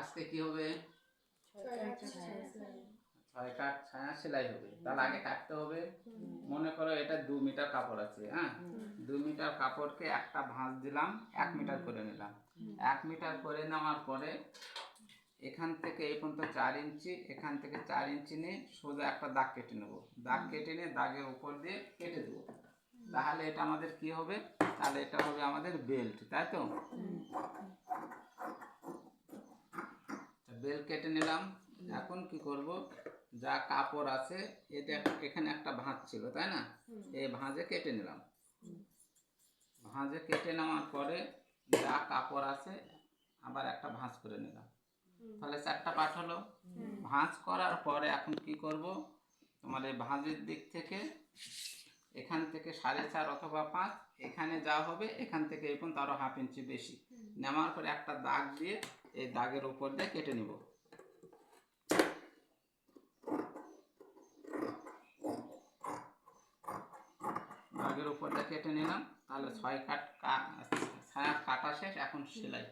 আজকে কি হবে? 6 কাট ছায়া সেলাই হবে। তাহলে আগে কাটতে হবে। মনে করো এটা 2 মিটার কাপড় আছে, হ্যাঁ 2 মিটার কাপড়কে একটা ভাঁজ দিলাম, 1 মিটার করে নিলাম। 1 মিটার করে নেওয়ার পরে এখান থেকে এই পর্যন্ত 4 ইঞ্চি, এখান থেকে 4 ইঞ্চি নিয়ে সোজা একটা দাগ কেটে নেব। দাগ কেটে নিয়ে দাগের উপর দিয়ে কেটে দেবো। তাহলে এটা আমাদের কি হবে? তাহলে এটা হবে আমাদের বেল্ট, তাই তো? বেল্ট কেটে নিলাম। এখন কি করব? যা কাপড় আছে এটা এখানে একটা ভাঁজ ছিল, তাই না? এই ভাঁজে কেটে নিলাম। ভাঁজে কেটে নেওয়ার পরে যা কাপড় আছে আবার একটা ভাঁজ করে নিলাম। তাহলে 4টা পার্ট হলো। ভাঁজ করার পরে এখন কি করব? তোমার এই ভাঁজের দিক থেকে এখান থেকে 4.5 অথবা 5, এখানে যা হবে এখান থেকে এই পর্যন্ত আরো হাফ ইঞ্চি বেশি নেওয়ার পরে একটা দাগ দিয়ে এই দাগের উপর দিয়ে কেটে নিব। দাগের উপর দিয়ে কেটে নিলাম। তাহলে 6 কাট ছায়া কাটা শেষ। এখন সেলাই।